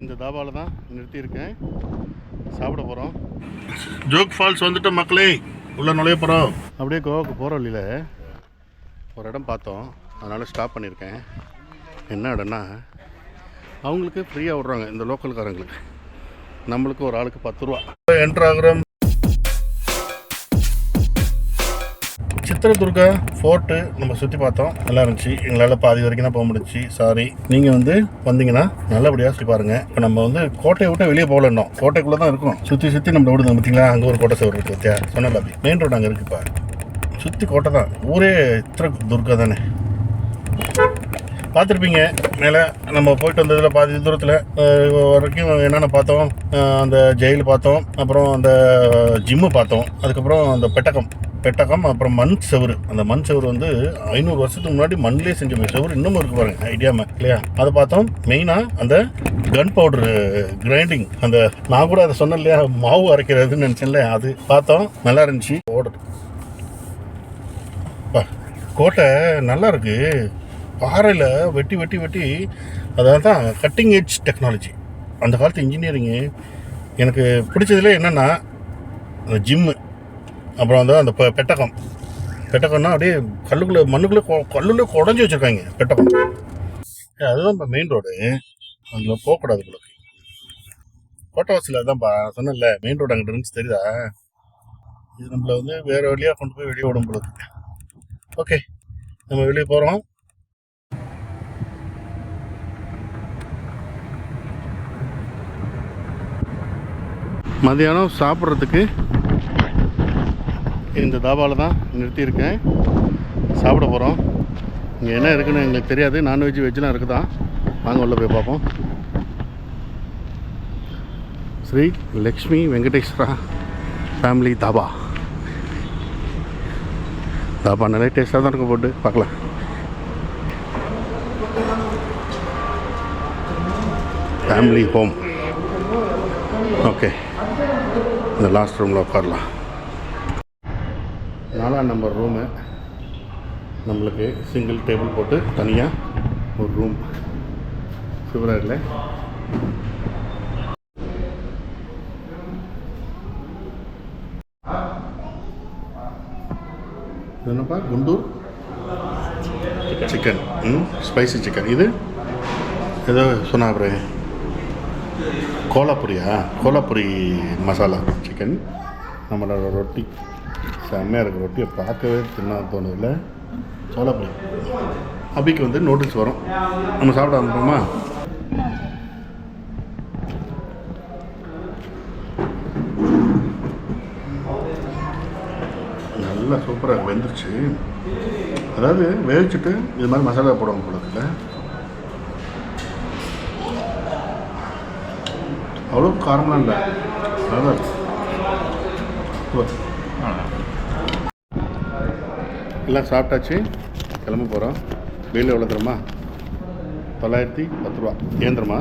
இந்த தாபாவில் தான் நிறுத்தியிருக்கேன், சாப்பிட போகிறோம். ஜோக் ஃபால்ஸ் வந்துட்டு மக்களே உள்ளே நுழைய போகிறோம். அப்படியே கோவாக்கு போகிற வழியில் ஒரு இடம் பார்த்தோம், அதனால் ஸ்டாப் பண்ணியிருக்கேன். என்ன இடம்னா அவங்களுக்கு ஃப்ரீயாக விட்றாங்க இந்த லோக்கல்காரங்களுக்கு, நம்மளுக்கு ஒரு ஆளுக்கு 10 ரூபா. என்ட்ராகிறோம். சித்திரதுர்கா ஃபோர்ட்டு நம்ம சுற்றி பார்த்தோம், நல்லா இருந்துச்சு. எங்களால் பாதி வரைக்கும் தான் போக முடிச்சு. சாரி, நீங்கள் வந்தீங்கன்னா நல்லபடியாக சுற்றி பாருங்கள். இப்போ நம்ம கோட்டையை விட்டு வெளியே போகலன்னோம், கோட்டைக்குள்ளே தான் இருக்கும். சுற்றி நம்ம விடுங்க பார்த்தீங்களா, அங்கே ஒரு கோட்டை சவர் இருக்குது பற்றியா, சொன்னல அப்படி மெயின் ரோடு அங்கே இருக்குப்பா. சுற்றி கோட்டை தான், ஊரே சித்திரதுர்கா தானே, பார்த்துருப்பீங்க. மேலே நம்ம போயிட்டு வந்ததில் பாதி தூரத்தில் வரைக்கும் என்னென்ன பார்த்தோம், அந்த ஜெயில் பார்த்தோம், அப்புறம் அந்த ஜிம்மு பார்த்தோம், அதுக்கப்புறம் அந்த பெட்டகம், அப்புறம் மண் செவரு. அந்த மண் செவரு 500 வருஷத்துக்கு முன்னாடி மண்ணிலே செஞ்ச செவரு இன்னமும் இருக்கு பாருங்க, ஐடியாம இல்லையா. அதை பார்த்தோம். மெயினாக அந்த கன் பவுடரு கிரைண்டிங், அந்த நான் கூட அதை சொன்னேன் இல்லையா, மாவு அரைக்கிறதுன்னு நினச்சேன்ல, அது பார்த்தோம். நல்லா இருந்துச்சு. கோட்டை நல்லா இருக்கு, பாறையில் வெட்டி அதாவது தான் கட்டிங் எட்ஜ் டெக்னாலஜி, அந்த காலத்து இன்ஜினியரிங்கு. எனக்கு பிடிச்சதுல என்னென்னா அந்த ஜிம்மு, அப்புறம் அந்த பெட்டகம்னா அப்படியே கல்லுக்குள்ளே குடஞ்சி வச்சுருக்காங்க பெட்டகம். அதுதான் இப்போ மெயின் ரோடு, அதில் போகக்கூடாது உங்களுக்கு. கோட்டவாசியில் அதுதான்ப்பா சொன்னேன்ல, மெயின் ரோடு அங்கிட்ட இருந்துச்சு தெரியுதா. இது நம்மளை வேறு வழியாக கொண்டு போய் வெளியே விடும் உங்களுக்கு. ஓகே, நம்ம வெளியே போகிறோம். மதியானம் சாப்பிட்றதுக்கு இந்த தாபாவில் தான் நிறுத்தியிருக்கேன், சாப்பிட போகிறோம். இங்கே என்ன இருக்குன்னு எங்களுக்கு தெரியாது, நான்வெஜ் வெஜ்லாம் இருக்குதான். வாங்க உள்ளே போய் பார்ப்போம். ஸ்ரீ லக்ஷ்மி வெங்கடேஸ்வரா ஃபேமிலி தாபா. நல்லா டேஸ்ட்டாக தான் இருக்கும், போட்டு பார்க்கலாம். Family home. ஓகே, இந்த லாஸ்ட் ரூமில் உட்காரலாம். 4ஆம் நம்பர் ரூமு. நம்மளுக்கு சிங்கிள் டேபிள் போட்டு தனியாக ஒரு ரூம். சூப்பராக இல்லை? என்னப்பா, குண்டூர் சிக்கன், ஸ்பைசி சிக்கன். இது ஏதோ சொன்னா அப்புறம் கோலாப்புரி மசாலா சிக்கன். நம்மளோட ரொட்டி செம்மையாக இருக்குது, ரொட்டியை பார்க்கவே தின்னா தோணுதில்லை. சோலாப்புரி அபிக்கு நூடுல்ஸ் வரும், நம்ம சாப்பிட ஆரம்பிப்போமா? நல்லா சூப்பராக வெந்துருச்சு. அதாவது வேவிச்சுட்டு இது மாதிரி மசாலா போடுவாங்க போல இருக்குல்ல, அவ்வளோ காரமாக இல்லை, நல்லா இருக்கு. எல்லாம் சாப்பிட்டாச்சு, கிளம்ப போகிறோம். பில் எவ்வளோ தருமா? 910 ரூபா. ஏந்திரமா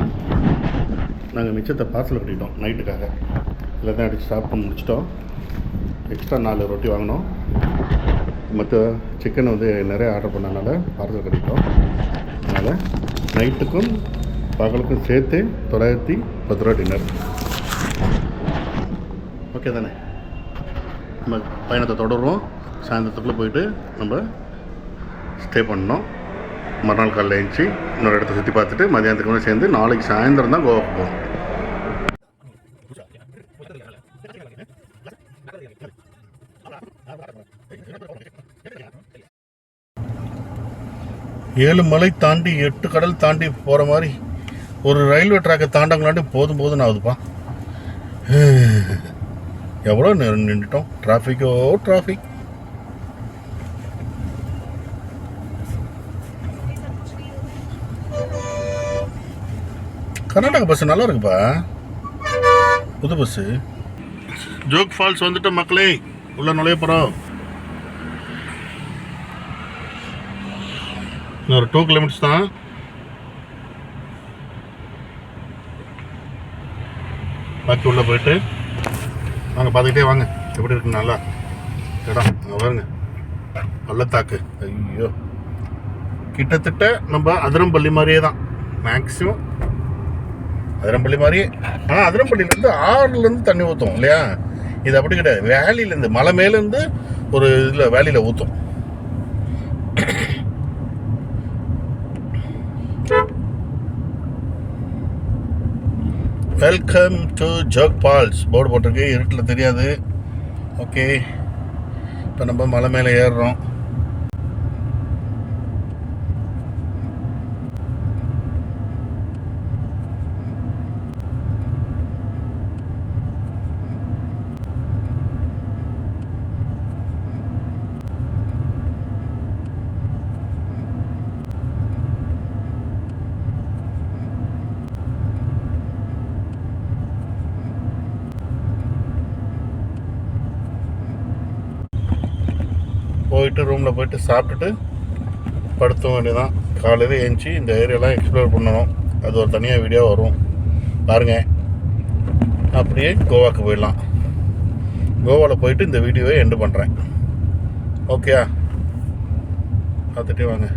நாங்கள் மிச்சத்தை பார்சல் கட்டிட்டோம் நைட்டுக்காக. எல்லாத்தையும் அடித்து சாப்பிட்டு முடிச்சிட்டோம். எக்ஸ்ட்ரா 4 ரொட்டி வாங்கினோம். மற்ற சிக்கன் நிறைய ஆர்டர் பண்ணனால பார்சல் கட்டிட்டோம். அதனால் நைட்டுக்கும் பகலுக்கும் சேர்த்து 910 ரூபா டின்னர். ஓகே தானே? நம்ம பயணத்தை தொடருவோம். சாயந்தரத்துக்குள்ளே போயிட்டு நம்ம ஸ்டே பண்ணோம். மறுநாள் காலையில் எழுந்துச்சி இன்னொரு இடத்த சுற்றி பார்த்துட்டு மதியானத்துக்கு முன்னாடி சேர்ந்து நாளைக்கு சாயந்தரம் தான் கோவாக்கு போவோம். ஏழு மலை தாண்டி 8 கடல் தாண்டி போகிற மாதிரி ஒரு ரயில்வே ட்ராக்கை தாண்டங்களாண்டி போதும் ஆகுதுப்பா. எவ்வளோ நேரம் நின்றுட்டோம், டிராஃபிக். கர்நாடகா பஸ் நல்லா இருக்குப்பா, புது பஸ்ஸு. ஜோக் ஃபால்ஸ் வந்துட்டு மக்களே உள்ள நுழைய போகிறோம். ஒரு 2 கிலோமீட்டர்ஸ் தான். பாக்கி உள்ளே போயிட்டு வாங்க, பார்த்துக்கிட்டே வாங்க எப்படி இருக்குன்னு. நல்லா இடம் அங்கே பாருங்க, பள்ளத்தாக்கு. ஐயோ, கிட்டத்தட்ட நம்ம அதிரம்பள்ளி மாதிரியே தான் மேக்ஸிமம். அதிரம்பள்ளி மாதிரியே. ஆனால் அதிரம்பள்ளியிலேருந்து ஆறுலேருந்து தண்ணி ஊற்றும் இல்லையா? இது அப்படி கிடையாது. வேலியிலேருந்து, மலை மேலேருந்து ஒரு இதில் வேலியில் ஊற்றும். Welcome to Jog Falls board போட்டிருக்கு. இருட்டில் தெரியாது. ஓகே, இப்போ நம்ம மலை மேலே ஏறுறோம். போயிட்டு ரூமில் போயிட்டு சாப்பிட்டுட்டு படுத்த வேண்டியதான். காலையில் ஏஞ்சி இந்த ஏரியாலாம் எக்ஸ்ப்ளோர் பண்ணணும். அது ஒரு தனியாக வீடியோ வரும் பாருங்கள். அப்படியே கோவாக்கு போயிடலாம். கோவாவில் போயிட்டு இந்த வீடியோவை எண்டு பண்ணுறேன். ஓகேயா? பார்த்துட்டே வாங்க.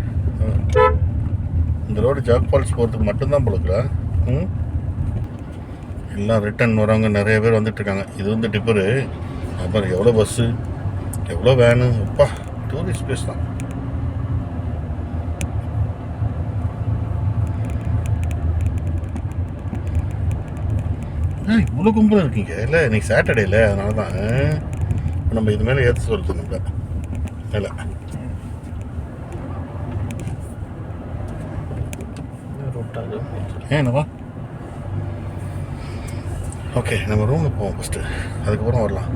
இந்த ரோடு ஜாக் ஃபால்ஸ் போகிறதுக்கு மட்டும்தான் போலுக்குறா. எல்லாம் ரிட்டன் வரவங்க நிறைய பேர் வந்துட்டுருக்காங்க. இது வந்து டிப்பரு. அப்புறம் எவ்வளோ பஸ்ஸு, எவ்வளோ வேனு. அப்பா, டூரிஸ்ட் பிளேஸ் தான். இவ்வளோ கும்பலாக இருக்கீங்க இல்லை? இன்னைக்கு சாட்டர்டே இல்லை, அதனால தான் நம்ம இது மேலே ஏற்ற சொல்லுது. நம்ம இல்லை என்னவா? ஓகே, நம்ம ரூமில் போவோம் ஃபஸ்ட்டு, அதுக்கப்புறம் வரலாம்.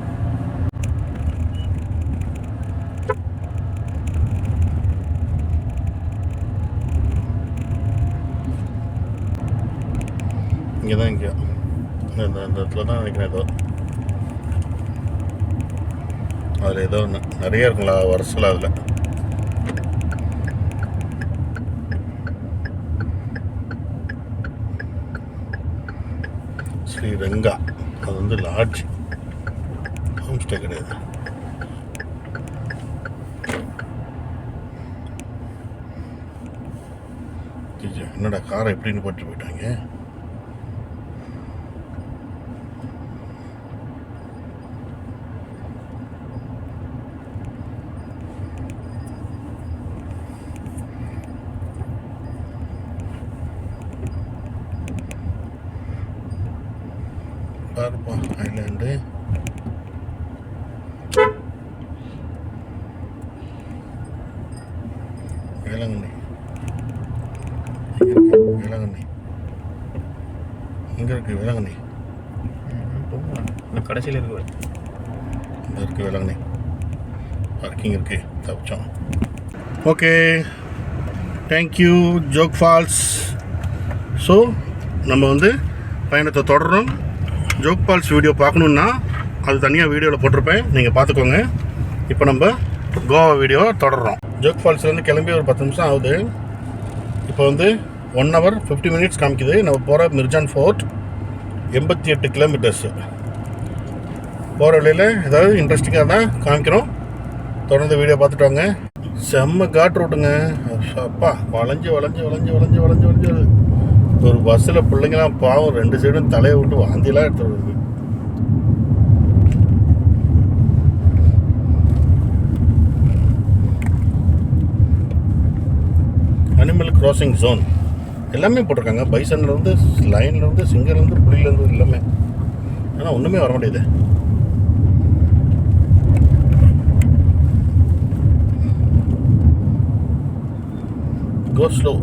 இங்கே தான், இங்கே இந்த இடத்துல தான் நினைக்கிறேன். ஏதோ அதில் ஏதோ ஒன்று நிறைய இருக்குங்களா வருஷத்தில். அதில் ஸ்ரீரங்கா, அது வந்து லாட்ஜ், ஹோம் ஸ்டே கிடையாது. என்னடா காரை எப்படின்னு போட்டு போயிட்டாங்க. பாருப்பா ஐலாண்டு. வேளாங்கண்ணி, வேளாங்கண்ணி இங்கே இருக்குது. வேளாங்கண்ணி கடைசியில் இருக்கு. இங்கே இருக்குது வேளாங்கண்ணி. பார்க்கிங் இருக்குது. தப்பிச்சோம். Okay, thank you Jog falls. So நம்ம வந்து பயணத்தை தொடரும். ஜோக் ஃபால்ஸ் வீடியோ பார்க்கணுன்னா அது தனியாக வீடியோவில் போட்டிருப்பேன், நீங்கள் பார்த்துக்கோங்க. இப்போ நம்ம கோவா வீடியோ தொடர்றோம். ஜோக் ஃபால்ஸ்லேருந்து கிளம்பி ஒரு 10 நிமிஷம் ஆகுது. இப்போ வந்து 1 hour 50 minutes காமிக்குது. நம்ம போகிற மிர்ஜான் ஃபோர்ட் 88 கிலோமீட்டர்ஸு. போகிற வழியில் ஏதாவது இன்ட்ரெஸ்டிங்காக இருந்தால் காமிக்கிறோம். தொடர்ந்து வீடியோ பார்த்துட்டு வாங்க. செம்ம காட் ரோட்டுங்க. அப்பா, வளைஞ்சு வளைஞ்சு வளைஞ்சு வளைஞ்சு வளைஞ்சு வளைஞ்சு ஒரு பஸ்ஸில் பிள்ளைங்களாம் பாவம் 2 சைடும் தலையை விட்டு வாந்திலாம் எடுத்துட்டு வருது. அனிமல் கிராசிங் ஜோன் எல்லாமே போட்டிருக்காங்க. பைசன்லேருந்து, லைன்லேருந்து, சிங்கர்லேருந்து, புலியிலேருந்து எல்லாமே. ஆனால் ஒன்றுமே வர மாட்டேங்குது. கோ ஸ்லோ.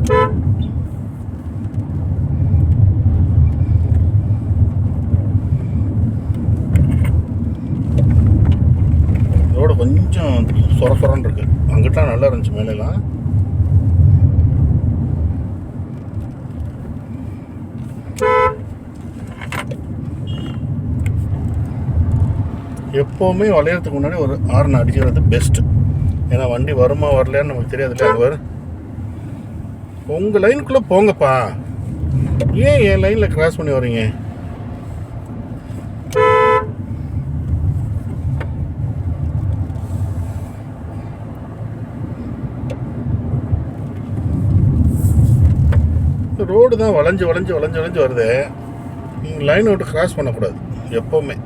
ரோடு கொஞ்சம் சொரன்னு இருக்கு. அங்கிட்டலாம் நல்லா இருந்துச்சு மேலாம். எப்போவுமே வளையறதுக்கு முன்னாடி ஒரு ஹார்ன் அடிக்கிறது பெஸ்ட்டு. ஏன்னா வண்டி வருமா வரலையான்னு நமக்கு தெரியாது இல்லையா? அது வரும். உங்கள் லைனுக்குள்ளே போங்கப்பா, ஏன் என் லைனில் கிராஸ் பண்ணி வரீங்க? ரோடு தான் வளைஞ்சு வளைஞ்சு வளைஞ்சு வளைஞ்சு வருது. லைனை விட்டு கிராஸ் பண்ணக்கூடாது எப்போவுமே.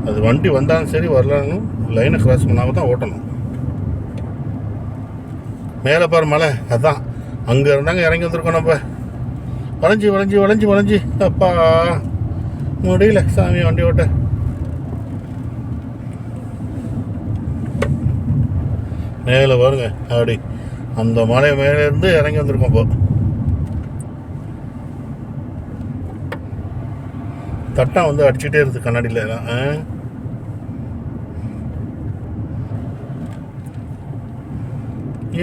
அது வண்டி வந்தாலும் சரி வரலான்னு லைனை கிராஸ் பண்ணாமல் தான் ஓட்டணும். மேலே பாரு மலை, அதுதான் அங்கே இருந்தாங்க இறங்கி வந்திருக்கோம் நம்ம. வளைஞ்சி வளைஞ்சி வளைஞ்சி வளைஞ்சி அப்பா முடியல சாமி வண்டி ஓட்ட. மேலே பாருங்க அப்படி அந்த மலை மேலேருந்து இறங்கி வந்திருக்கோம். இப்போ தட்டம் வந்து அடிச்சுட்டே இருக்குது கண்ணாடியில் எல்லாம்.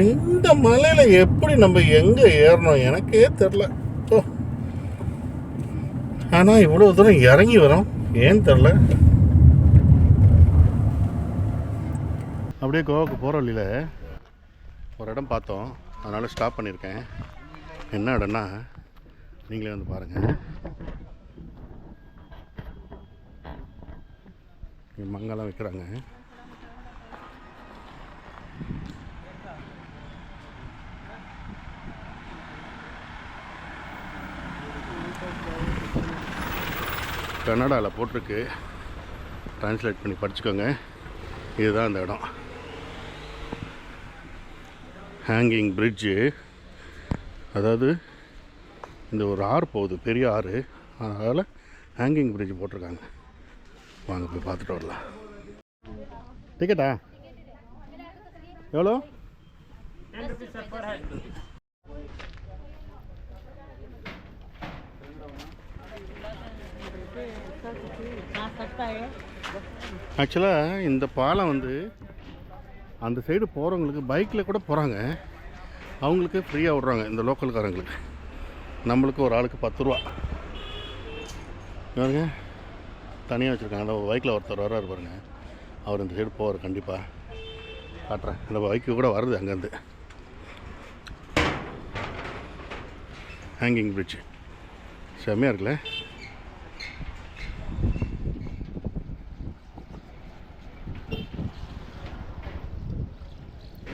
இந்த மலையில் எப்படி நம்ம எங்கே ஏறணும் எனக்கே தெரில. ஓ, ஆனால் இவ்வளோ தூரம் இறங்கி வரோம் ஏன்னு தெரில. அப்படியே கோவாக்கு போகிற வழியில் ஒரு இடம் பார்த்தோம், அதனால் ஸ்டாப் பண்ணியிருக்கேன். என்ன இடம்னா நீங்களே வந்து பாருங்கள். மங்கெல்லாம் வைக்கிறாங்க. கன்னடாவில் போட்டிருக்கு, ட்ரான்ஸ்லேட் பண்ணி படிச்சுக்கோங்க. இதுதான் அந்த இடம், ஹேங்கிங் பிரிட்ஜு. அதாவது இந்த ஒரு ஆறு போகுது, பெரிய ஆறு, அதனால் ஹேங்கிங் பிரிட்ஜ் போட்டிருக்காங்க. வாங்க போய் பார்த்துட்டு வரலாம். டிக்கெட்டா எவ்வளோ? ஆக்சுவலாக இந்த பாலம் வந்து அந்த சைடு போகிறவங்களுக்கு பைக்கில் கூட போகிறாங்க, அவங்களுக்கு ஃப்ரீயாக விட்றாங்க இந்த லோக்கல்காரங்களுக்கு. நம்மளுக்கு ஒரு ஆளுக்கு 10 ரூபா பாருங்க தனியாக வச்சுருக்காங்க. அந்த பைக்கில் ஒருத்தர் வர்றாரு பாருங்க, அவர் இந்த சைடு போவார். கண்டிப்பாக காட்டுறேன், இந்த பைக்கு கூட வருது அங்கேருந்து. ஹேங்கிங் பிரிட்ஜ் செம்மையாக இருக்குல்ல.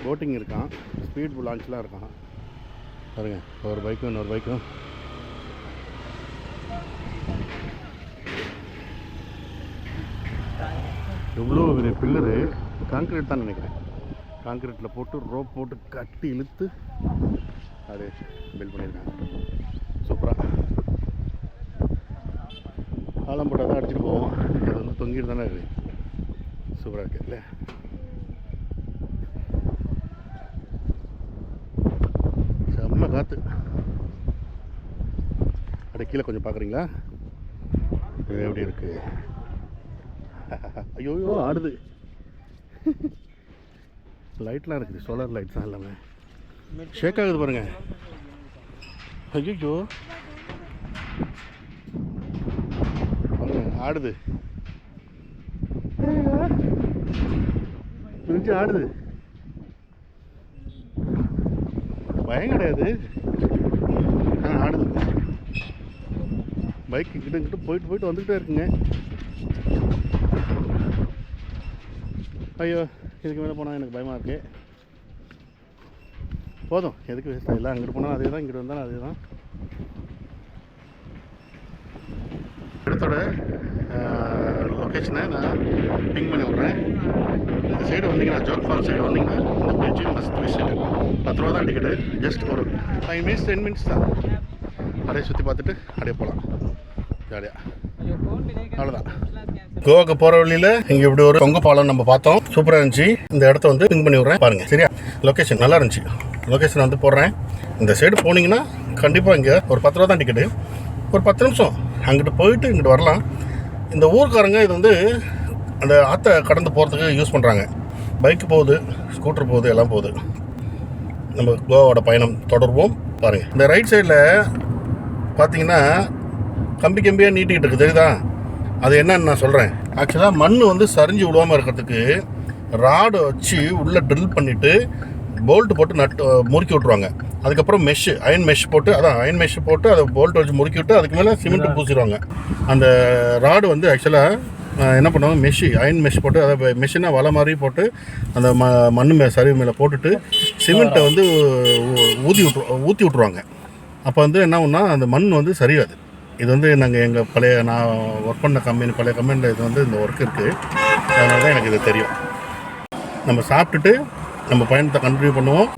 போட்டிங் இருக்கான், ஸ்பீட் லான்ச்லாம் இருக்கான் பாருங்க. ஒரு பைக்கும் இன்னொரு பைக்கும். எவ்வளோ பெரிய பில்லரு, கான்க்ரீட் தான் நினைக்கிறேன். கான்க்ரீட்டில் போட்டு ரோப் போட்டு கட்டி இழுத்து அப்படியே பில்ட் பண்ணியிருக்காங்க. சூப்பராக காலம் போட்டால் தான் அடிச்சுட்டு போவோம். அது வந்து தொங்கிட்டு தானே இருக்குது. சூப்பராக இருக்குது இல்லை? செம்ம காற்று. அப்படியே கீழே கொஞ்சம் பார்க்குறீங்களா எப்படி இருக்குது? ஐயோ ஆடுது. லைட்லாம் இருக்குது, சோலார் லைட்ஸ் தான் எல்லாமே. ஷேக் ஆகுது பாருங்க. ஐயோ ஆடுது, பிரிஞ்சு ஆடுது. பயம் கிடையாது, ஆடுது. பைக்கு கிட்ட போயிட்டு போயிட்டு வந்துக்கிட்டே இருக்குங்க. ஐயோ இதுக்கு மேலே போனால் எனக்கு பயமாக இருக்குது. போதும், எதுக்கு வேஸ்ட்டாக இல்லை. அங்கிட்டு போனால் அதே தான், இங்கிட்டு வந்தாலும் அதே தான். இடத்தோட லொக்கேஷனை நான் பிங் பண்ணி விட்றேன். இந்த சைடு வந்தீங்கன்னா, ஜோக் ஃபால் சைடு வந்தீங்கன்னா இந்த பிரிட்ஜு மஸ்ட் விசிட். 10 ரூபா தான் டிக்கெட்டு. ஜஸ்ட் ஒரு 5 மினிட்ஸ் 10 மினிட்ஸ் தான். அப்படியே சுற்றி பார்த்துட்டு அப்படியே போகலாம் ஜாலியாக. அவ்வளோதான். கோவாக்கு போகிற வழியில் இங்கே இப்படி ஒரு தொங்க பாலம் நம்ம பார்த்தோம், சூப்பராக இருந்துச்சு. இந்த இடத்த வந்து பிங் பண்ணி விட்றேன் பாருங்க, சரியா? லொக்கேஷன் நல்லா இருந்துச்சு. லொக்கேஷன் வந்து போடுறேன். இந்த சைடு போனீங்கன்னா கண்டிப்பாக இங்கே ஒரு 10 ரூபா தான் டிக்கெட்டு. ஒரு 10 நிமிஷம் அங்கிட்டு போயிட்டு இங்கிட்டு வரலாம். இந்த ஊர்க்காரங்க இது வந்து அந்த ஆற்றை கடந்து போகிறதுக்கு யூஸ் பண்ணுறாங்க. பைக்கு போகுது, ஸ்கூட்டர் போகுது, எல்லாம் போகுது. நம்ம கோவாவோட பயணம் தொடர்வோம் பாருங்கள். இந்த ரைட் சைடில் பார்த்தீங்கன்னா கம்பி கம்பியாக நீட்டிக்கிட்டு இருக்குது, தெரியுதா? அது என்னன்னு நான் சொல்கிறேன். ஆக்சுவலாக மண் வந்து சரிஞ்சு விடாமல் இருக்கிறதுக்கு ராடு வச்சு உள்ளே ட்ரில் பண்ணிவிட்டு போல்ட்டு போட்டு நட்டு முறுக்கி விட்ருவாங்க. அதுக்கப்புறம் மெஷ்ஷு, அயன் மெஷ் போட்டு, அதான் அயன் மெஷ் போட்டு அதை போல்ட் வச்சு முறுக்கி விட்டு அதுக்கு மேலே சிமெண்ட் பூசிடுவாங்க. அந்த ராடு வந்து ஆக்சுவலாக என்ன பண்ணுவாங்க, அயன் மெஷ் போட்டு, அதை மெஷினாக வலை மாதிரி போட்டு அந்த மண் சரிவு மேலே போட்டுட்டு சிமெண்ட்டை வந்து ஊற்றி விட்ருவாங்க. அப்போ வந்து என்ன ஒன்றா அந்த மண் வந்து சரியாது. இது வந்து நாங்கள் எங்கள் நான் ஒர்க் பண்ண பழைய கம்பெனியில் இது வந்து இந்த ஒர்க் இருக்குது. அதனால தான் எனக்கு இது தெரியும். நம்ம சாப்பிட்டுட்டு நம்ம பயணத்தை கண்டினியூ பண்ணுவோம்.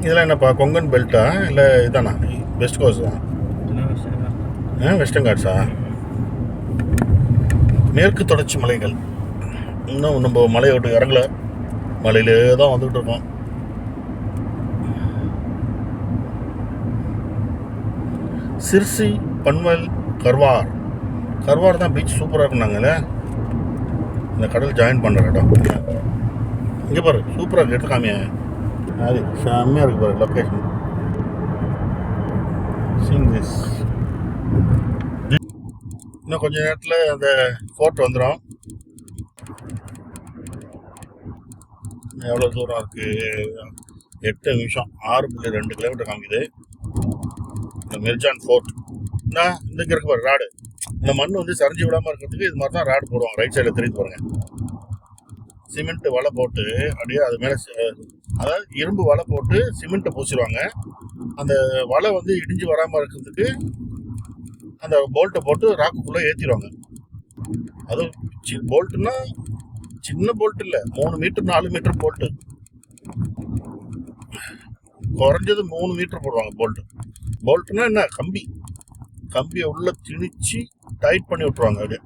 இதெல்லாம் என்னப்பா, கொங்கன் பெல்ட்டா இல்லை இதானா, வெஸ்ட் கோஸ்டா? வெஸ்டர்ன் காட்ஸா? மேற்கு தொடர்ச்சி மலைகள். இன்னும் நம்ம மலையை விட்டு இறங்கல, மலையிலே தான் வந்துகிட்டு இருக்கோம். சிர்சி, பன்வல், கர்வார் தான் பீச் சூப்பராக இருக்குனாங்களே. இந்த கடல் ஜாயின் பண்ணுற இடம் இங்கே பாரு, சூப்பராக இருக்குது. எடுத்து காமியா, அது செம்மையாக இருக்குது பாரு லொக்கேஷன். Seeing this. இன்னும் கொஞ்சம் நேரத்தில் அந்த ஃபோர்ட் வந்துடும். எவ்வளோ தூரம் இருக்குது? 8 நிமிஷம், 6.2 கிலோமீட்டர் காமிக்குது. இந்த மிர்ஜான் ஃபோர்ட் இந்த இருக்கு பாரு ராடு. இந்த மண் வந்து சரிஞ்சு விடாமல் இருக்கிறதுக்கு இது மாதிரி தான் ராடு போடுவாங்க. ரைட் சைடில் தெரிஞ்சு பாருங்க, சிமெண்ட் வலை போட்டு அப்படியே அது மேலே, அதாவது இரும்பு வலை போட்டு சிமெண்ட்டை பூசிடுவாங்க. அந்த வலை வந்து இடிஞ்சு வராமல் இருக்கிறதுக்கு அந்த போல்ட்டை போட்டு ராக்குக்குள்ளே ஏற்றிடுவாங்க. அதுவும் போல்ட்டுன்னா சின்ன போல்ட் இல்லை, 3 மீட்டர் 4 மீட்டர் போல்ட்டு. குறைஞ்சது 3 மீட்டர் போடுவாங்க போல்ட்டுனா என்ன, கம்பியை உள்ள திணிச்சு டைட் பண்ணி விட்டுருவாங்க. அப்படியே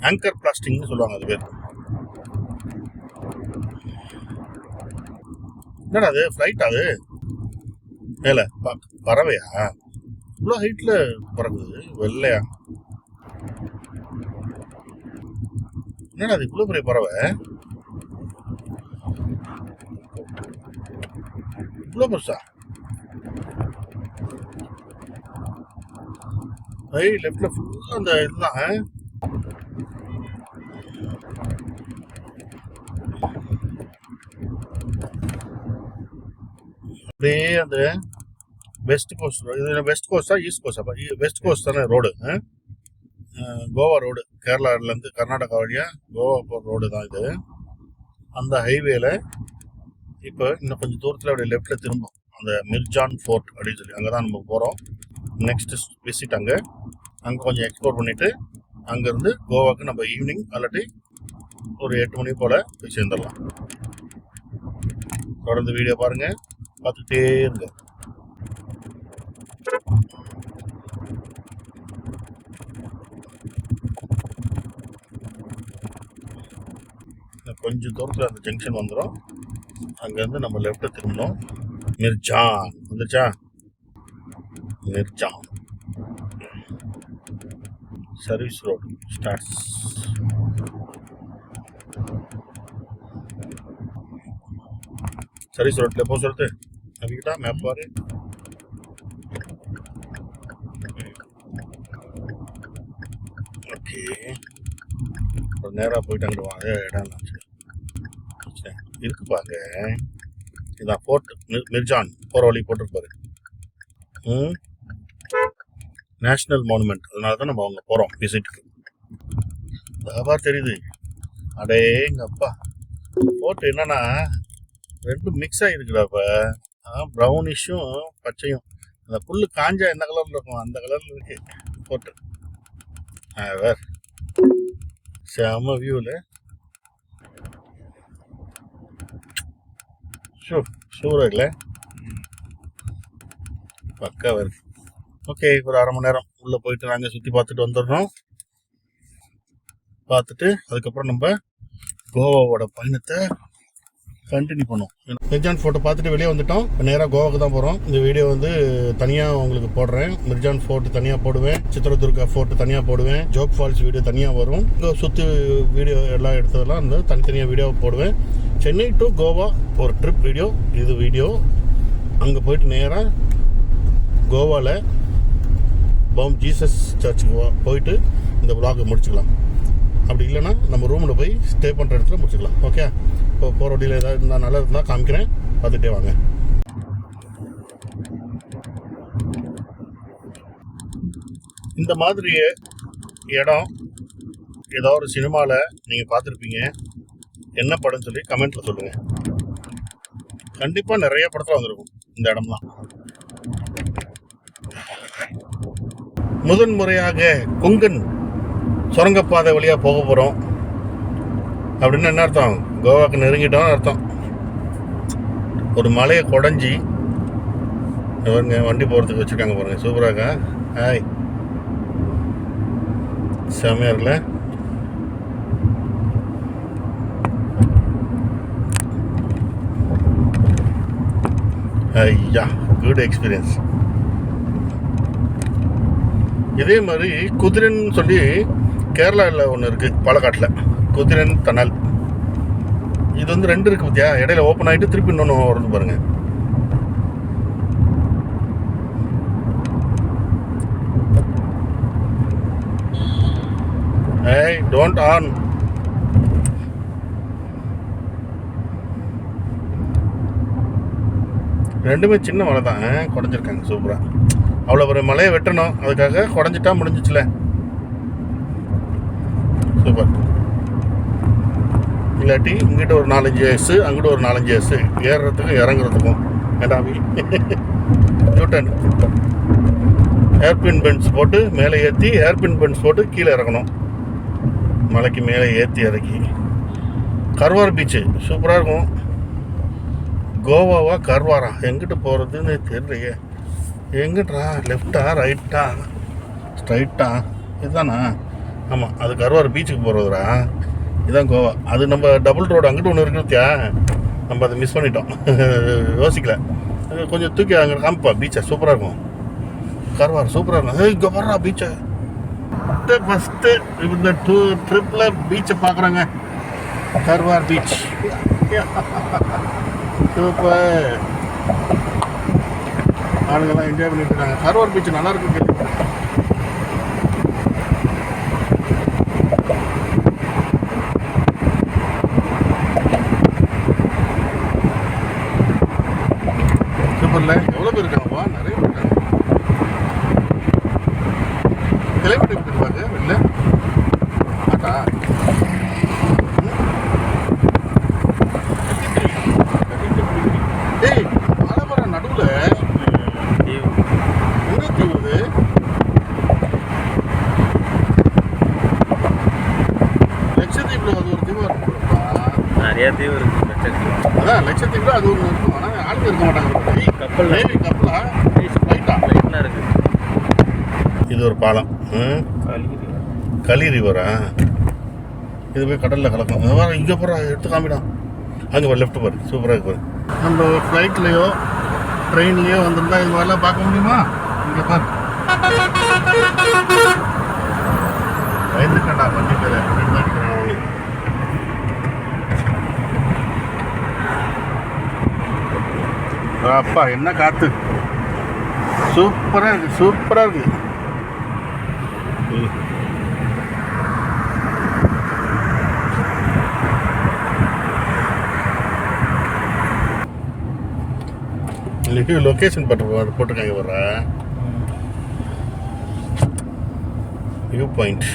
ஆங்கர் பிளாஸ்டிங்னு சொல்லுவாங்க அது பேர். என்னடா அது, ஃப்ளைட்? அது மேலே பறவையா? இவ்வளோ ஹைட்டில் பறக்குது, வெள்ளையா? என்னடா அது, இவ்வளோ பெரிய பறவை, இவ்வளோ பெருசா? லெஃப்ட்ல ஃபுல்லாக அந்த இதுதான். அப்படியே அந்த வெஸ்ட் கோஸ்ட், இது வெஸ்ட் கோஸ்டா ஈஸ்ட் கோஸ்டா? வெஸ்ட் கோஸ்ட் தானே ரோடு. கோவா ரோடு, கேரளாவிலேருந்து கர்நாடகா வழியாக கோவா போகிற ரோடு தான் இது. அந்த ஹைவேல இப்போ இன்னும் கொஞ்சம் தூரத்தில் அப்படியே லெஃப்டில் திரும்பும் அந்த மிர்ஜான் ஃபோர்ட் அப்படின்னு சொல்லி, அங்கே தான் நம்ம போகிறோம். நெக்ஸ்ட் விசிட் அங்கே கொஞ்சம் எக்ஸ்ப்ளோர் பண்ணிவிட்டு அங்கேருந்து கோவாவுக்கு நம்ம ஈவினிங் அல்லாட்டி ஒரு 8 மணி போல் போய் சேர்ந்துடலாம். தொடர்ந்து வீடியோ பாருங்கள், பார்த்துக்கிட்டே இருங்க. கொஞ்சம் தூரத்தில் அந்த ஜங்ஷன் வந்துடும். அங்கேருந்து நம்ம லெஃப்ட்டை திரும்பணும். மிர்ஜான் வந்துச்சா? Mirjan service road starts. Service ரோட்டில் எப்போ சொல்லுது நம்பிக்கிட்டா மேப் பாரு. ஓகே, ஒரு நேராக போயிட்டு அங்கே வாங்க, இடம் இருக்கு பாருங்க. இதுதான் ஃபோர்ட் மிர்ஜான், போகிற வழி போட்டிருப்பாரு. நேஷ்னல் மானுமெண்ட், அதனால தான் நம்ம அவங்க போகிறோம் விசிட்டுக்கு. வியாபாரம் தெரியுது. அடே எங்கள் அப்பா, ஃபோர்ட் என்னன்னா ரெண்டும் மிக்ஸ் ஆகிருக்குடா. இப்போ ப்ரௌனிஷும் பச்சையும், அந்த புல் காஞ்சா என்ன கலரில் இருக்கும் அந்த கலரில் இருக்கு ஃபோர்ட்டு. வேறு செம வியூவில் சூப்பராக இல்லை, பக்கா வருது. ஓகே, ஒரு 1/2 மணி நேரம் உள்ளே போயிட்டு நாங்கள் சுற்றி பார்த்துட்டு வந்துடுறோம். பார்த்துட்டு அதுக்கப்புறம் நம்ம கோவாவோட பயணத்தை கண்டினியூ பண்ணுவோம். மிர்ஜான் ஃபோர்ட்டை பார்த்துட்டு வெளியே வந்துட்டோம். இப்போ நேராக கோவாவுக்கு தான் போகிறோம். இந்த வீடியோ வந்து தனியாக உங்களுக்கு போடுறேன். மிர்ஜான் ஃபோர்ட்டு தனியாக போடுவேன், சித்ரதுர்கா ஃபோர்ட்டு தனியாக போடுவேன், ஜோக் ஃபால்ஸ் வீடியோ தனியாக வரும். இங்கே சுற்றி வீடியோ எல்லாம் எடுத்ததெல்லாம் வந்து தனித்தனியாக வீடியோ போடுவேன். சென்னை டு கோவா ஒரு ட்ரிப் வீடியோ இது வீடியோ. அங்கே போயிட்டு நேராக கோவாவில் ஜீசஸ் சர்ச்சுக்கு போயிட்டு இந்த vlog முடிச்சுக்கலாம். அப்படி இல்லைன்னா நம்ம ரூமில் போய் ஸ்டே பண்ணுற இடத்துல முடிச்சுக்கலாம். ஓகே, இப்போ போகிற வழியில் ஏதாவது இருந்தால் நல்லா இருந்தால் காமிக்கிறேன். பார்த்துட்டே வாங்க. இந்த மாதிரி இடம் ஏதோ ஒரு சினிமாவில் நீங்கள் பார்த்துருப்பீங்க. என்ன படம்னு சொல்லி கமெண்ட்டில் சொல்லுங்கள். கண்டிப்பாக நிறைய படத்தில் வந்திருக்கும் இந்த இடம்லாம். முதன் முறையாக கொங்கன் சுரங்கப்பாதை வழியாக போக போகிறோம் அப்படின்னு என்ன அர்த்தம்? கோவாக்கு நெருங்கிட்டோம்னு அர்த்தம். ஒரு மலையை குடஞ்சி பாருங்க வண்டி போகிறதுக்கு வச்சுருக்காங்க பாருங்கள். சூப்பராக ஹாய், செம்மையாக இருக்குல்ல? ஐயா, குட் எக்ஸ்பீரியன்ஸ். இதே மாதிரி குதிரன் சொல்லி கேரளாவில் ஒன்று இருக்குது, பாலக்காட்டில் குதிரன் டனல். இது வந்து 2 இருக்குது பார்த்தியா, இடையில ஓப்பன் ஆகிட்டு திருப்பி இன்னொன்று வருது பாருங்கள். ஏய், டோன்ட் ஆன். ரெண்டுமே சின்ன மலை தான், குடஞ்சிருக்காங்க சூப்பராக. அவ்வளோ ஒரு மலையை வெட்டணும், அதுக்காக குடஞ்சிட்டா முடிஞ்சிச்சுல. சூப்பர். இல்லாட்டி இங்கிட்ட ஒரு 4-5 எஸ், அங்கிட்ட ஒரு 4-5 எஸ், ஏறுறதுக்கும் இறங்குறதுக்கும். ஏடாவி யூட்டன் ஏர்பின் பென்ஸ் போட்டு மேலே ஏற்றி, ஏர்பின் பென்ஸ் போட்டு கீழே இறக்கணும். மலைக்கு மேலே ஏற்றி இறக்கி. கர்வார் பீச்சு சூப்பராக இருக்கும். கோவாவா கர்வாரா, எங்கிட்ட போகிறதுன்னு தெரியலையே. எங்கிட்டா, லெஃப்டா ரைட்டா ஸ்ட்ரைட்டா? இதுதானா? ஆமாம், அது கர்வார் பீச்சுக்கு போகிறதுரா. இதுதான் கோவா. அது நம்ம டபுள் ரோடு அங்கிட்ட ஒன்று இருக்கிறத்தியா, நம்ம அதை மிஸ் பண்ணிட்டோம். யோசிக்கல. கொஞ்சம் தூக்கி அங்கே காமிப்பா பீச்சை. சூப்பராக இருக்கும். கர்வார் சூப்பராக இருக்கும். இங்கே வர்றா பீச்சை. ஃபஸ்ட்டு இந்த ட்ரிப்பில் பீச்சை பார்க்குறோங்க. Karwar beach super. ஆளுங்கெல்லாம் என்ஜாய் பண்ணிட்டு இருக்காங்க. கர்வார் பீச் நல்லா இருக்கு. சூப்பர்ல. எவ்வளோ பேர் இருக்காங்கப்பா? நிறைய பேர் இருக்காங்க. கிளைமேட் எப்படி இருப்பாங்க வெளில? ஆட்டா ஏய், மலைமர நடுவில் என்ன தீவு? லட்சத்தீவில் அது ஒரு தீவாக இருக்கும்ப்பா. நிறைய தீவு இருக்கு. அதான் லட்சத்தீவில் அது ஒன்று இருக்கும். ஆனால் ஆளுங்க இருக்க மாட்டாங்க. கப்பல் நேவி கப்பலா ரைட்டா லைட்டாக இருக்கு. இது ஒரு பாலம். களி ரிவரா? இது போய் கடலில் கலக்கும். இங்கே போகிற எடுத்து காமிடான். அங்கே பாரு, லெஃப்ட் பாரு, சூப்பராக இருக்கு பாரு. நம்ம ஃப்ளைட்லேயோ ட்ரெயின்லேயோ வந்திருந்தா இது மாதிரிலாம் பார்க்க முடியுமா? இங்கே பாரு. பயந்துக்கண்டா வண்டி பேர் அடிக்கிறான். அப்பா என்ன காற்று! சூப்பராக இருக்குது, சூப்பராக இருக்குது. லொக்கேஷன் போட்டிருக்காங்க வர வியூ பாயிண்ட்.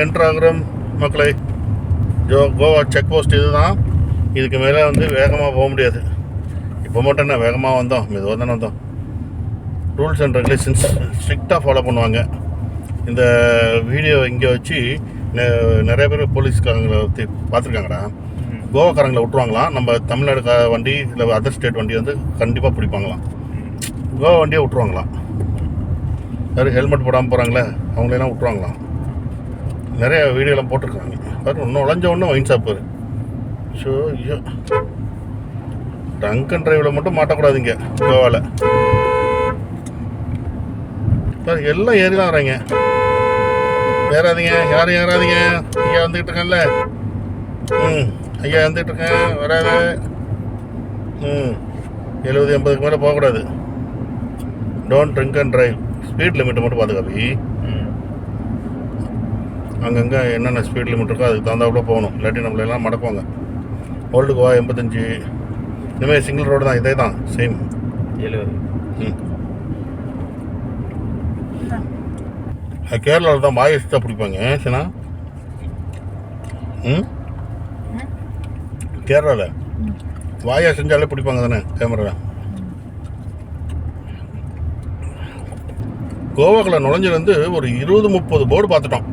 என்ட்ரு ஆகிறோம் மக்களை. கோவா செக் போஸ்ட் இதுதான். இதுக்கு மேலே வந்து வேகமாக போக முடியாது. இப்போ மட்டும் என்ன வேகமாக வந்தோம், மெதுவாக தானே வந்தோம். ரூல்ஸ் அண்ட் ரெகுலேஷன்ஸ் ஸ்ட்ரிக்டாக ஃபாலோ பண்ணுவாங்க. இந்த வீடியோ இங்கே வச்சு நிறைய பேர் போலீஸ்காரங்களை பார்த்துருக்காங்கடா. கோவாக்காரங்களை விட்ருவாங்களாம். நம்ம தமிழ்நாடு வண்டி இல்லை அதர் ஸ்டேட் வண்டி வந்து கண்டிப்பாக பிடிப்பாங்களாம். கோவா வண்டியை விட்ருவாங்களாம். யாரும் ஹெல்மெட் போடாமல் போகிறாங்களே அவங்களெல்லாம் விட்ருவாங்களாம். நிறைய வீடியோலாம் போட்டிருக்காங்க. பாரு, இன்னும் உழைஞ்ச ஒன்று ஒயின் ஷாப். ஸோ ஐயோ, ட்ரங்க் அண்ட் டிரைவில் மட்டும் மாட்டக்கூடாதுங்க கோவாவில். எல்லாம் ஏறி தான் வராங்க. ஏறாதீங்க, யாரும் ஏறாதீங்க. ஐயா வந்துக்கிட்டு இருக்கேன்ல. ஐயா வந்துக்கிட்டு இருக்கேன், வராத. 70-80க்கு மேலே போகக்கூடாது. Don't drink and drive. Speed லிமிட்டை மட்டும் பாதுகாப்பி. அங்கங்கே என்னென்ன ஸ்பீட் லிமிட் இருக்கோ அதுக்கு தகுந்தாப்புல போகணும். இல்லாட்டி நம்மளெல்லாம் மடக்குவாங்க. ஓல்டு கோவா 85. இனிமேல் சிங்கிள் ரோடு தான், இதே தான் சேம் 70. கேரளாவில் தான் வாயஸ் தான் பிடிப்பாங்க சினா. கேரளாவில் வாயா செஞ்சாலே பிடிப்பாங்க தானே கேமராவில். கோவாக்குள்ள நுழைஞ்சிலேருந்து ஒரு 20-30 போர்டு பார்த்துட்டோம்.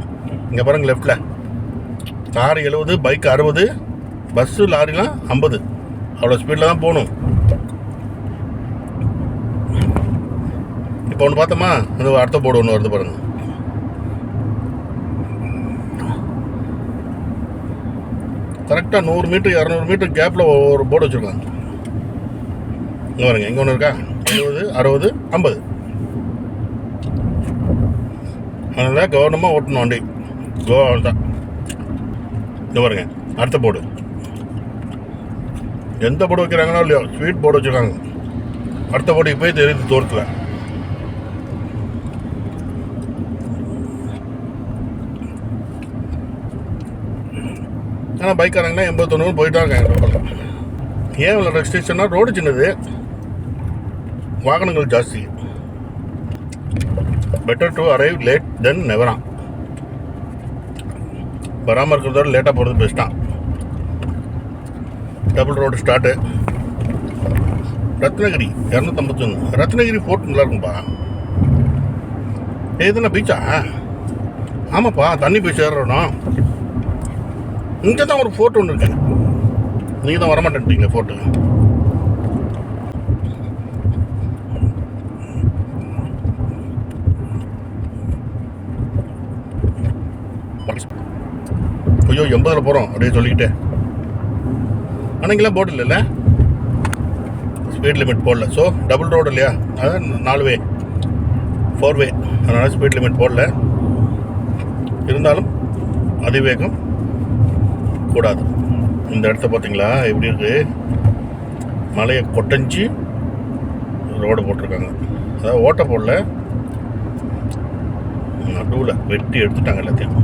இங்கே பாருங்கள், லெஃப்டில் கார் 70, பைக் 60, பஸ்ஸு லாரிலாம் 50. அவ்வளோ ஸ்பீடில் தான் போகணும். இப்போ ஒன்று பார்த்தோமா, அந்த அடுத்த போர்டு ஒன்று வருது பாருங்கள். கரெக்டாக 100 மீட்டர் 200 மீட்டர் கேப்பில் ஒரு போர்டு வச்சுருக்காங்க. இங்கே பாருங்க, இங்கே ஒன்று இருக்கா, 70, 60, 50. அதனால் கவனமாக ஓட்டணும் வண்டி. கோவாவில் தான். இங்கே பாருங்க, அடுத்த போர்டு. எந்த போர்டு வைக்கிறாங்களோ இல்லையோ, ஸ்வீட் போர்டு வச்சுருக்காங்க. அடுத்த போர்டு போய் தெரியுது தோரத்தில். ஆனால் பைக்காரங்கன்னா 80-90 போயிட்டு தான் இருக்காங்க. ஏன் இவ்வளோ ரெஸ்ட்ரிக்ஷன்னா, ரோடு சின்னது, வாகனங்கள் ஜாஸ்தி. Better to arrive late than நெவரா. வராமல் இருக்கிறதோட லேட்டாக போகிறது பெஸ்ட்டாக. Double road start. Ratnagiri 251. Ratnagiri fort நல்லா இருக்கும்பா. எதுனா பீச்சா? ஆமாப்பா, தண்ணி போய் சேர்றோம். இங்கே தான் ஒரு ஃபோர்ட் ஒன்று இருக்கு. நீங்கள் தான் வரமாட்டேன்ட்டீங்க ஃபோர்ட்டு. ஐயோ 80ல் போகிறோம் அப்படியே சொல்லிக்கிட்டே. ஆனால் இங்கெல்லாம் போர்டு இல்லைல்ல, ஸ்பீட் லிமிட் போடல. ஸோ டபுள் ரோடு இல்லையா, அதான் 4 வே 4 வே, அதனால் ஸ்பீட் லிமிட் போடல. இருந்தாலும் அதிவேகம் கூடாது. இந்த இடத்த பார்த்தீங்களா எப்படி இருக்குது, மலையை கொட்டஞ்சி ரோடு போட்டிருக்காங்க. அதாவது ஓட்டை போடல, நடுவில் வெட்டி எடுத்துட்டாங்க எல்லாத்தையும்.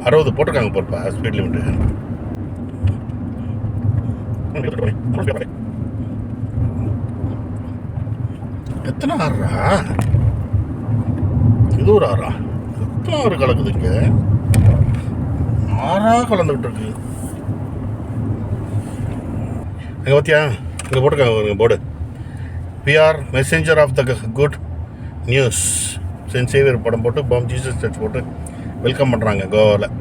அறுபது போட்டிருக்காங்க போறப்பா ஸ்பீட் லிமிட்டு. எத்தனை ஆறா இது? ஒரு ஆறா? எத்தனை ஆறு கலக்குது இங்க? ஆறா கலந்துகிட்டு இருக்கு. எங்க பார்த்தியா, இங்க போட்டிருக்காங்க போர்டு. பிஆர் messenger of the good news. Saint Xavier படம் போட்டு பாம் ஜீசஸ் சர்ச் போட்டு வெல்கம் பண்ணுறாங்க கோவாவில்.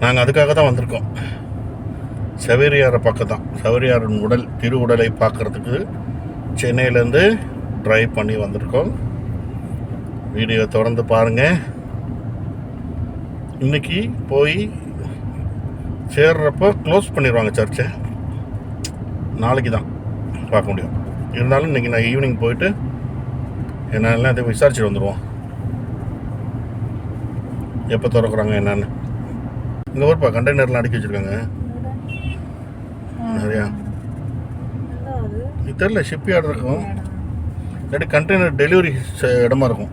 நாங்கள் அதுக்காக தான் வந்திருக்கோம். சவேரியாரை பார்க்க தான். சவேரியாரின் திருவுடலை பார்க்குறதுக்கு சென்னையிலேருந்து ட்ரைவ் பண்ணி வந்திருக்கோம். வீடியோ தொடர்ந்து பாருங்கள். இன்றைக்கி போய் சேர்றப்போ க்ளோஸ் பண்ணிடுவாங்க சர்ச்சை. நாளைக்கு தான் பார்க்க முடியும். இருந்தாலும் இன்றைக்கி நான் ஈவினிங் போயிட்டு என்னெல்லாம் அதை விசாரிச்சுட்டு வந்துடுவோம், எப்போ திறக்குறாங்க என்னன்னு. இங்கே ஒருப்பா கண்டெய்னர்லாம் அடுக்கி வச்சுருக்காங்க நிறையா. இது தெரியல, ஷிப் யார்டு இருக்கும், இல்லாட்டி கண்டெய்னர் டெலிவரி இடமா இருக்கும்.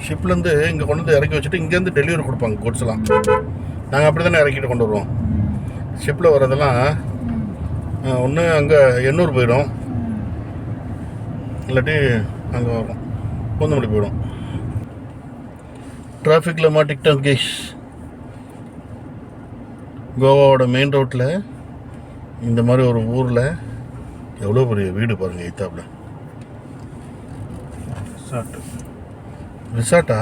ஷிப்லேருந்து இங்கே கொண்டு வந்து இறக்கி வச்சுட்டு இங்கேருந்து டெலிவரி கொடுப்பாங்க குட்ஸ்லாம். நாங்கள் அப்படி தானே இறக்கிட்டு கொண்டு வருவோம். ஷிப்பில் வரதெல்லாம் ஒன்று அங்கே எண்ணூர் போயிடும், இல்லாட்டி அங்கே வரும் பூந்தமல்லி போயிடும். டிராஃபிக்கில் மாட்டிக்கிட்டோம் கேஷ். கோவாவோட மெயின் ரோட்டில் இந்த மாதிரி ஒரு ஊரில் எவ்வளோ பெரிய வீடு பாருங்கள். எய்த்தாப்பில் ரிசார்ட்டா?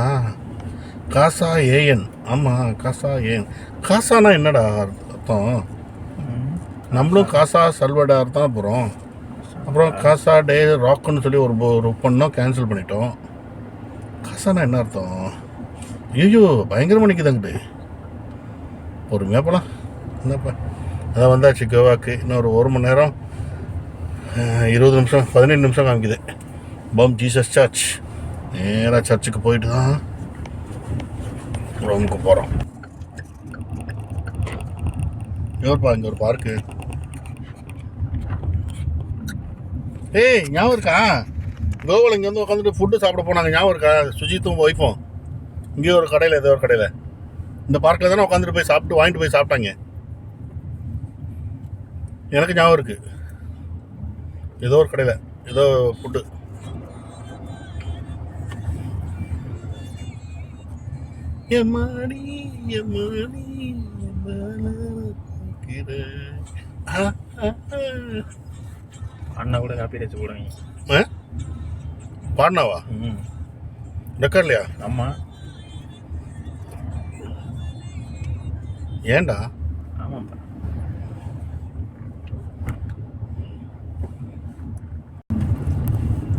காசா ஏஎன். ஆமாம், காசா ஏஎன். காசானா என்னடா அர்த்தம்? நம்மளும் காசா சல்வடார் தான் போகிறோம். அப்புறம் காசா டே ராக்குன்னு சொல்லி ஒரு பண்ணோம், கேன்சல் பண்ணிட்டோம். காசானா என்ன அர்த்தம்? ஐயோ பயங்கரமாக நிற்குதாங்கிட்டு. பொறுமையாக போகலாம். என்னப்பா அதான் வந்தாச்சு கோவாக்கு. இன்னொரு 1 மணி நேரம் 20 நிமிஷம் 17 நிமிஷம் காமிக்குது. பம் ஜீசஸ் சர்ச். நேராக சர்ச்சுக்கு போயிட்டு தான் ரூமுக்கு போகிறோம். எவருப்பா இங்கே ஒரு பார்க்கு. ஏய் ஞாபகம் இருக்கா, கோவாவில் இங்கே வந்து உட்காந்துட்டு ஃபுட்டு சாப்பிட போனாங்க, ஞாபகம் இருக்கா? சுஜித்தும் ஒய்ஃபும் இங்கே ஒரு கடையில், ஏதோ ஒரு கடையில், இந்த பார்க்கில் தானே உட்காந்துட்டு போய் சாப்பிட்டு வாங்கிட்டு போய் சாப்பிட்டாங்க. எனக்கு ஞாபகம் இருக்குது, ஏதோ ஒரு கடையில் ஏதோ ஃபுட்டு. எம்மாடி எம்மாடி அண்ணா கூட காப்பி அடிச்சு போடுவீங்க. பாடினாவா? ரெக்கார்ட்லையா? ஆமாம். ஏண்டா? ஆமாப்பா.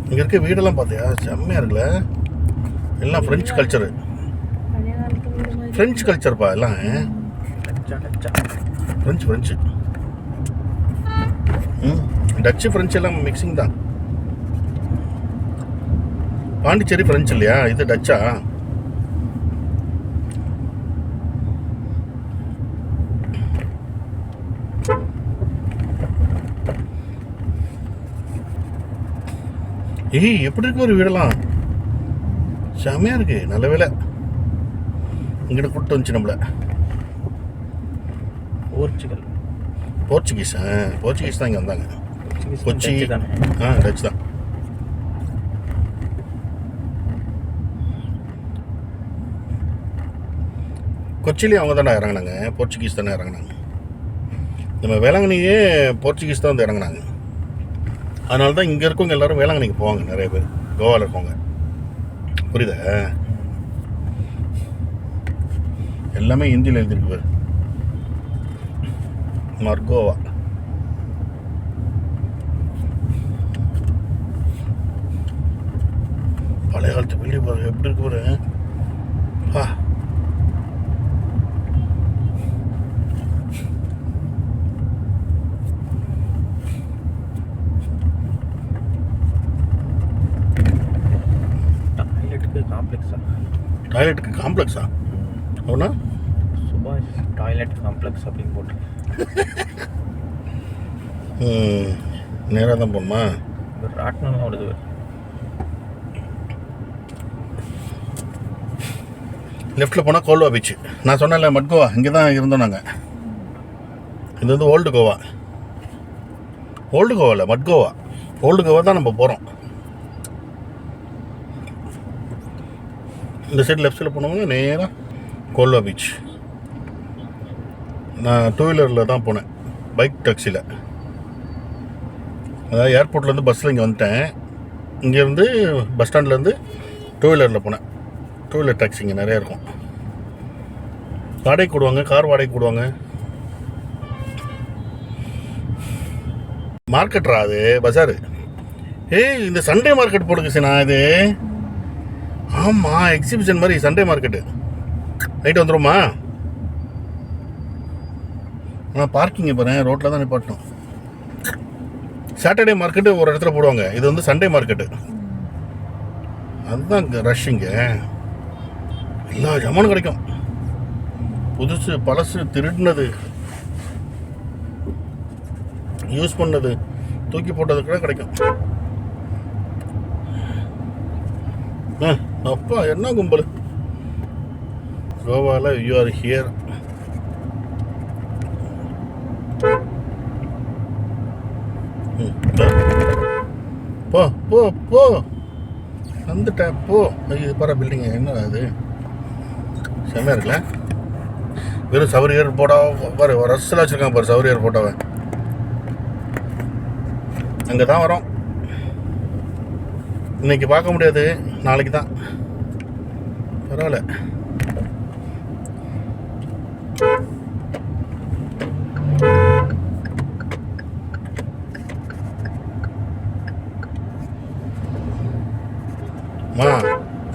இங்கே இருக்க வீடெல்லாம் பார்த்தியா, செம்மையாக இருக்குல்ல. எல்லாம் ஃப்ரெஞ்சு கல்ச்சரு, ஃப்ரெஞ்சு கல்ச்சர்ப்பா எல்லாம். ஃப்ரெஞ்சு டச்சு ஃப்ரெஞ்சு எல்லாம் மிக்சிங் தான். பாண்டிச்சேரி ஃப்ரெஞ்சு இல்லையா, இது டச்சா? ஏய் எப்படி இருக்கு ஒரு வீடெல்லாம், செமையாக இருக்கு. நல்ல வேலை இங்கிட்ட கூப்பிட்டு வந்துச்சு நம்மள. போர்ச்சுகீஸ் தான் இங்கே வந்தாங்க. கொச்சி டச் தான். கொச்சிலையும் அவங்க தானே இறங்கினாங்க, போர்ச்சுகீஸ் தானே இறங்கினாங்க. நம்ம வேளாங்கண்ணியே போர்ச்சுகீஸ் தான் வந்து இறங்கினாங்க. அதனால தான் இங்கே இருக்கவங்க எல்லோரும் வேளாங்கண்ணிக்கு போவாங்க, நிறைய பேர் கோவாவில் இருக்கவங்க. புரியுதா? எல்லாமே ஹிந்தியில் எழுதிருக்கு பேர். மர்கோவா. பழைய காலத்து பில்டிங் பாரு, எப்படி இருக்கு பாரு. டாய்லெட்டுக்கு காம்ப்ளெக்ஸா? அவனா சுபாஷ் டாய்லெட் காம்ப்ளெக்ஸ் அப்படின்னு போட்டு நேராக தான் போகணுமா? ராட்னம் ஓடுது. லெஃப்டில் போனால் கோல்வா பீச்சு. நான் சொன்னேன்ல மட்கோவா, இங்கே தான் இருந்தோம் நாங்கள். இது வந்து ஓல்டு கோவா. ஓல்டு கோவாவில் மட்கோவா, ஓல்டு கோவா தான் நம்ம போகிறோம். இந்த சைடு லெஃப்ட் சைடில் போனோம்னா நேராக கோல்வா பீச். நான் 2 வீலரில் தான் போனேன், பைக் டாக்ஸியில். அதாவது ஏர்போர்ட்லேருந்து பஸ்ஸில் இங்கே வந்துட்டேன். இங்கேருந்து பஸ் ஸ்டாண்ட்லேருந்து 2 வீலரில் போனேன். 2 வீலர் டாக்ஸி இங்கே நிறையா இருக்கும். வாடகை கூடுவாங்க, கார் வாடகை கூடுவாங்க. மார்க்கெட்ரா அது, பஜாரு. ஏய் இந்த சண்டே மார்க்கெட் போடுங்க சார். நான் இது ஆமாம், எக்ஸிபிஷன் மாதிரி சண்டே மார்க்கெட்டு. நைட்டு வந்துடுமா? ஆனால் பார்க்கிங் பாருங்க, ரோட்டில் தான் நிப்பாட்டணும். சாட்டர்டே மார்க்கெட்டு ஒரு இடத்துல போடுவாங்க, இது வந்து சண்டே மார்க்கெட்டு. அதுதான் ரஷ். இங்கே எல்லா ஜாமானும் கிடைக்கும், புதுசு பழசு, திருடினது, யூஸ் பண்ணது, தூக்கி போட்டது கூட கிடைக்கும். அப்பா என்ன கும்பல் கோவாவில். You are here. போ போ போ வந்துட்டேன் போ. இது பாரு பில்டிங், என்ன அது செம்மையாக இருக்குல்ல. வெறும் சவரியர் போட்டோ பாரு, ரஸ்ஸில் வச்சுருக்காங்க பாரு சவரியர் போட்டோவை. அங்கே தான் வரோம். இன்னைக்கு பார்க்க முடியாது, நாளைக்கு தான். பரவாயில்ல.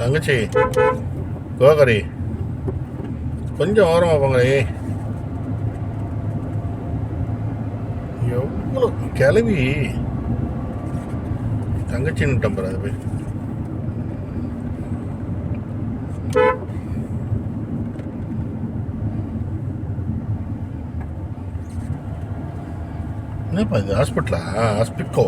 தங்கச்சி கோகரி கொஞ்சம் ஓரமாக போங்களே. எவ்வளோ கிளவி தங்கச்சின்னு டம்பர் அது போய். என்னப்பா இது ஹாஸ்பிட்டலா? ஹாஸ்பிட்டோ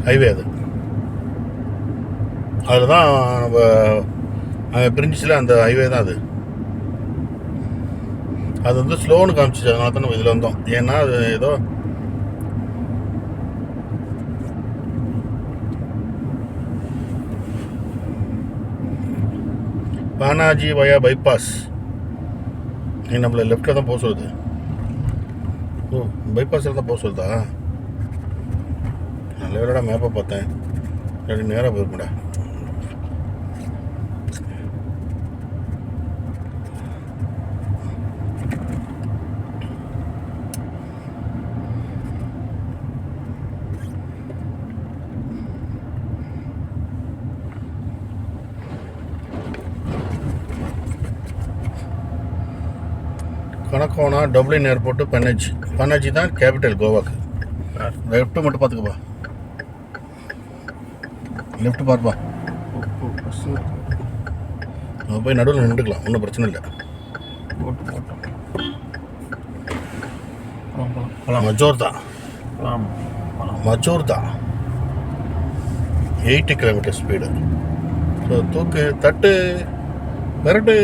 ஹைவே அது. அதில் தான் நம்ம பிரிஞ்சிச்சில் அந்த ஹைவே தான் அது. அது வந்து ஸ்லோன்னு காமிச்சிச்சு, அதனால தான் நம்ம இதில் வந்தோம். ஏன்னா அது ஏதோ பானாஜி வயா பைபாஸ். நம்மளை லெஃப்டில் தான் போக சொல்லுது. ஓ, பைபாஸில் தான் போக சொல்லுதா? நல்ல வேலைடா மேப்பை பார்த்தேன், அப்படி நேராக போயிருக்கடா. கணக்கோனா டப்ளின் ஏர்போர்ட்டு பனாஜி. பனாஜி தான் கேபிட்டல் கோவாக்கு. லெஃப்ட்டு மட்டும் பார்த்துக்கப்பா, லெஃப்ட் பார்ப்பா. நம்ம போய் நடுவில் நின்றுக்கலாம், ஒன்றும் பிரச்சனை இல்லை. மஜோர்தா, மஜோர்தா 80 கிலோமீட்டர் ஸ்பீடு. ஸோ தூக்கு, தட்டு, மிரட்டு.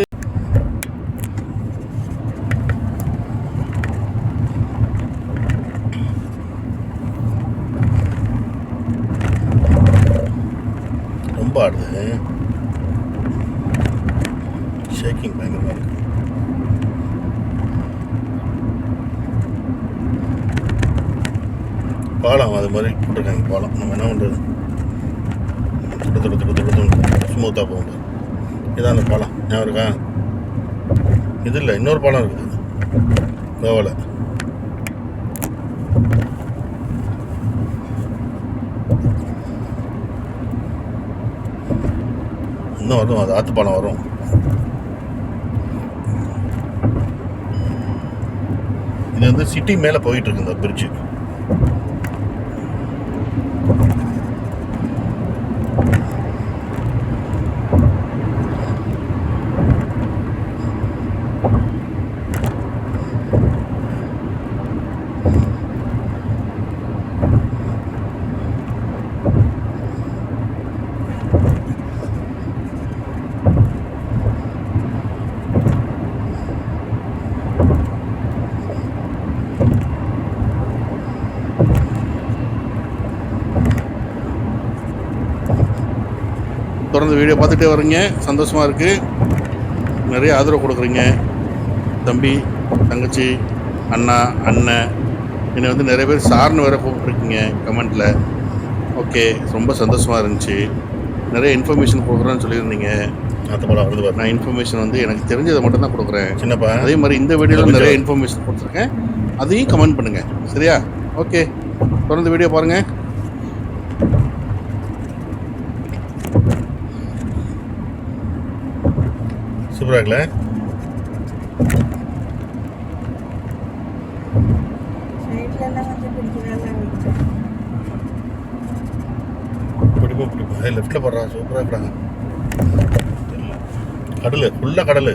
ரொம்ப ஆடுது, ஷேக்கிங் பயங்கரமாக இருக்கு. பாலம் அது மாதிரி போட்டிருக்காங்க. பாலம் நம்ம என்ன பண்ணுறது, ஸ்மூத்தாக போகும்போது. இதான் அந்த பாலம் ஞாபகம் இருக்கா? இது இல்லை, இன்னொரு பாலம் இருக்குது கோவாவில். இன்னும் வரும், அது ஆற்று பாலம் வரும். இது வந்து சிட்டி மேலே போயிட்டு இருக்கு இந்த பிரிட்ஜு. தொடர்ந்து வீடியோ பார்த்துட்டே வரீங்க, சந்தோஷமாக இருக்குது. நிறைய ஆதரவு கொடுக்குறீங்க. தம்பி, தங்கச்சி, அண்ணா, அண்ணன், என்னை வந்து நிறைய பேர் சார்னு வேறு கூப்பிட்ருக்கீங்க கமெண்ட்டில். ஓகே, ரொம்ப சந்தோஷமாக இருந்துச்சு. நிறைய இன்ஃபர்மேஷன் கொடுக்குறேன்னு சொல்லியிருந்தீங்க. நான் இன்ஃபர்மேஷன் வந்து எனக்கு தெரிஞ்சதை மட்டும் தான் கொடுக்குறேன் சின்னப்பா. அதே மாதிரி இந்த வீடியோவில் நிறைய இன்ஃபர்மேஷன் கொடுத்துருக்கேன், அதையும் கமெண்ட் பண்ணுங்கள் சரியா? ஓகே, தொடர்ந்து வீடியோ பாருங்கள். சூப்பராக இருக்குல்ல? பிடிக்கும் பிடிக்கும். அது லெஃப்டில் போடுறா, சூப்பராக இருக்கிறாங்க. கடல் ஃபுல்லாக கடல்.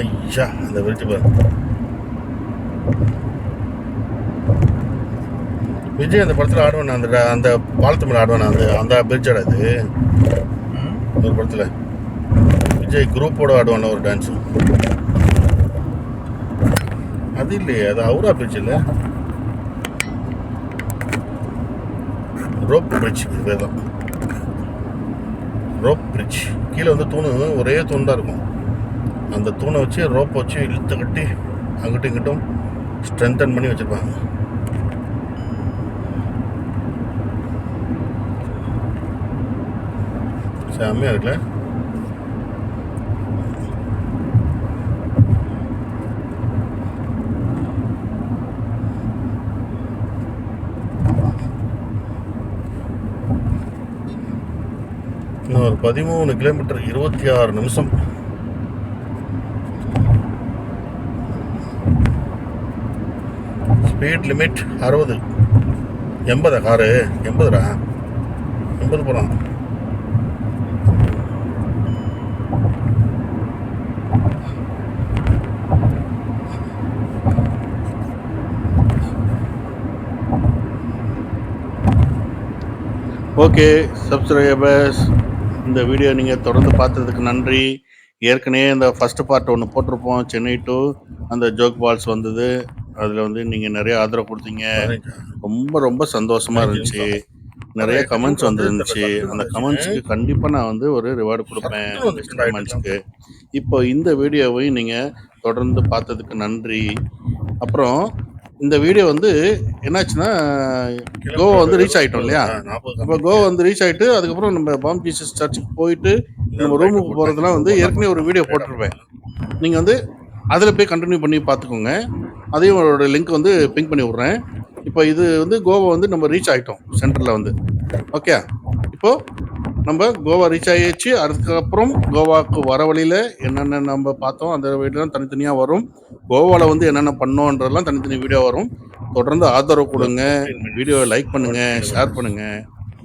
ஐயா, அந்த விரிச்சு பாரு. விஜய் அந்த படத்தில் ஆடுவானே, அந்த அந்த பாலத்து மேலே ஆடுவானே, அந்த அந்த பிரிட்ஜோட அது ம். ஒரு படத்தில் விஜய் குரூப்போட ஆடுவான ஒரு டான்ஸு. அது இல்லையே, அது அவுரா பிரிட்ஜ் இல்லை, ரோப் பிரிட்ஜ். இது பேர் தான் ரோப் பிரிட்ஜ். கீழே வந்து தூணு, ஒரே தூண் தான் இருக்கும். அந்த தூணை வச்சு ரோப்பை வச்சு இழுத்து கட்டி அங்கிட்டும் இங்கிட்டும் ஸ்ட்ரென்தன் பண்ணி வச்சுருப்பாங்க. செம்மையாக இருக்குல்ல. இன்னும் ஒரு 13 கிலோமீட்டர், 26 நிமிஷம். Speed limit 60. 80 காரு, 80டா, 80 போகலாம். ஓகே சப்ஸ்கிரைபர்ஸ், இந்த வீடியோ நீங்கள் தொடர்ந்து பார்த்ததுக்கு நன்றி. ஏற்கனவே இந்த ஃபஸ்ட்டு பார்ட் ஒன்று போட்டிருப்போம், சென்னை டு அந்த ஜோக் பால்ஸ் வந்தது. அதில் வந்து நீங்கள் நிறைய ஆதரவு கொடுத்தீங்க, ரொம்ப ரொம்ப சந்தோஷமாக இருந்துச்சு. நிறைய கமெண்ட்ஸ் வந்துருந்துச்சு. அந்த கமெண்ட்ஸுக்கு கண்டிப்பாக நான் வந்து ஒரு ரிவார்டு கொடுப்பேன் கமெண்ட்ஸுக்கு. இப்போ இந்த வீடியோவையும் நீங்கள் தொடர்ந்து பார்த்ததுக்கு நன்றி. அப்புறம் இந்த வீடியோ வந்து என்னாச்சுன்னா, கோவா வந்து ரீச் ஆகிட்டோம் இல்லையா. இப்போ கோவா வந்து ரீச் ஆகிட்டு அதுக்கப்புறம் நம்ம பாம் ஜீசஸ் சர்ச்சுக்கு போயிட்டு நம்ம ரூமுக்கு போகிறதுலாம் வந்து ஏற்கனவே ஒரு வீடியோ போட்டிருப்பேன். நீங்கள் வந்து அதில் போய் கண்டினியூ பண்ணி பார்த்துக்கோங்க. அதையும் ஒரு லிங்க் வந்து பிங்க் பண்ணி விட்றேன். இப்போ இது வந்து கோவா வந்து நம்ம ரீச் ஆகிட்டோம் சென்டரில் வந்து. ஓகே, இப்போது நம்ம கோவா ரீச் ஆகிடுச்சு. அதுக்கப்புறம் கோவாவுக்கு வர வழியில் என்னென்ன நம்ம பார்த்தோம் அந்த வீடியோலாம் தனித்தனியாக வரும். கோவாவில் வந்து என்னென்ன பண்ணோன்றதெல்லாம் தனித்தனி வீடியோ வரும். தொடர்ந்து ஆதரவு கொடுங்க, வீடியோவை லைக் பண்ணுங்கள், ஷேர் பண்ணுங்கள்,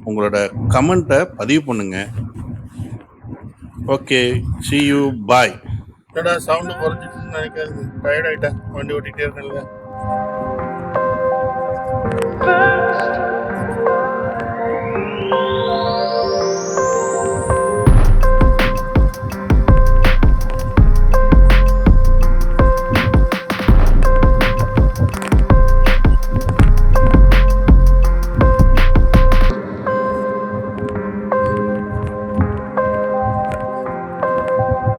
உங்களோட கமெண்ட்டை பதிவு பண்ணுங்கள். Okay, see you, bye. என்னடா சவுண்டு குறைஞ்சிச்சுன்னு நினைக்காது, டயர்ட் ஆகிட்டேன், வண்டி ஓட்டிகிட்டே இருக்கேன்ல.